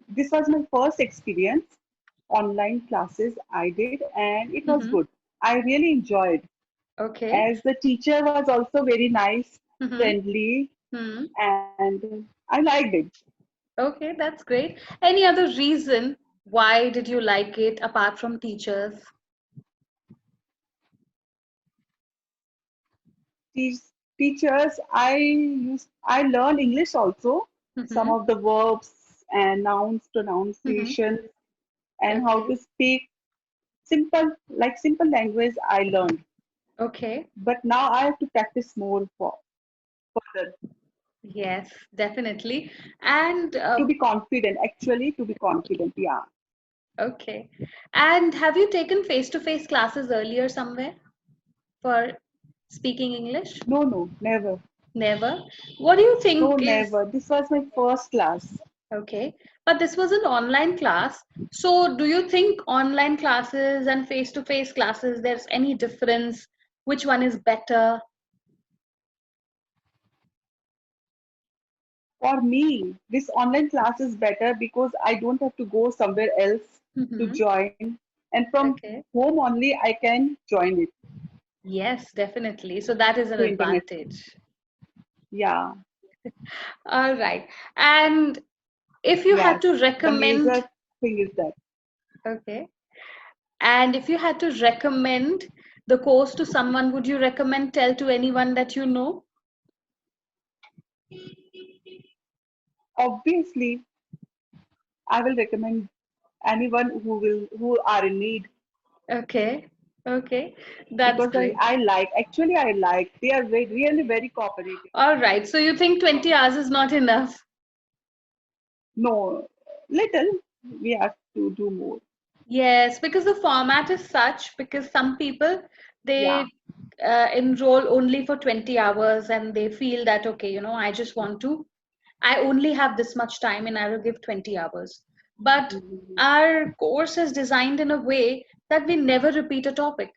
this was my first experience online classes I did, and it was Mm-hmm. good. I really enjoyed, Okay. as the teacher was also very nice, Mm-hmm. friendly, Hmm. and I liked it. Okay, that's great. Any other reason why did you like it apart from teachers? Teachers, I learned English also, some Mm-hmm. of the verbs and nouns, Mm-hmm. pronunciation, and how Okay. to speak simple language I learned. Okay. But now I have to practice more for further Yes, definitely. And to be confident. Actually, to be confident. Yeah. okay. And have you taken face-to-face classes earlier somewhere for speaking English? No, no, never. Never. What do you No, think is never. This was my first class. okay? But this was an online class. So do you think online classes and face-to-face classes, there's any difference? Which one is better? For me, this online class is better because I don't have to go somewhere else to Mm-hmm. join. And from Okay. home only, I can join it Yes, definitely. So that is an through internet. advantage. Yeah. All right. And if you had Yes. to The recommend, major thing is that. okay. And if you had to recommend the course to someone, would you recommend tell to anyone that you know? Obviously, I will recommend anyone who are in need, Okay. Okay. That's because great. I like they are really very cooperative. All right. So you think 20 hours is not enough? No, little we have to do more. Yes, because the format is such, because some people Yeah. they enroll only for 20 hours and they feel that, okay, I just want to, I only have this much time and I will give 20 hours. But Mhm. our course is designed in a way that we never repeat a topic.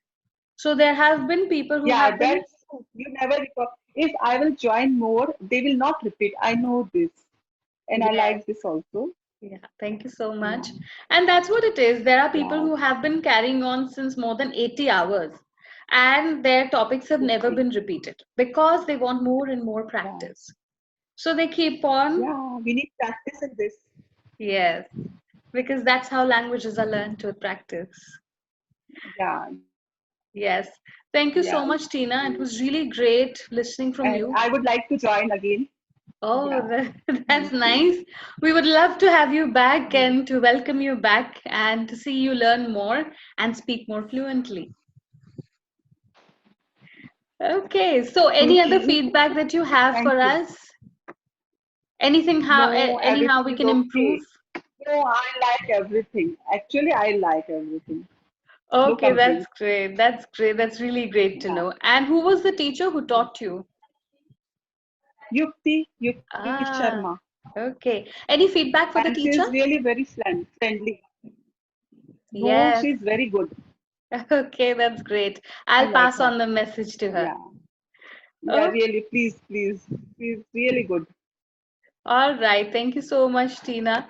So there have been people who Yeah, have been, that's true. You never recall. If I will join more, they will not repeat. I know this, and I yes, like this also. yeah, thank you so Yeah, much. And that's what it is. There are people yeah. who have been carrying on since more than 80 hours, and their topics have never Okay. been repeated because they want more and more Yeah, practice. So they keep on, yeah. We need practice in this. yes, because that's how languages are learned with practice. Yeah, Yes. Thank you yeah. so much, Tina. It was really great listening from And you. I would like to join again. Oh, Yeah. that's Thank you. nice. We would love to have you back Yeah. and to welcome you back and to see you learn more and speak more fluently. Okay, so any other Okay. feedback that you have Thank for you. us? Anything No, anyhow everything we is can improve? okay. No, I like everything. Actually, I like everything. No Okay, that's complaints. great. That's great. That's really great to Yeah. know. And who was the teacher who taught you? Yukti Ah, Sharma. okay. Any feedback for the And she teacher? is really very friendly. No, Yes. she's very good. Okay, that's great. I I'll like pass her. on the message to her. Yeah. Yeah, Oh, really. Please, please. She's really good. all right. Thank you so much, Tina.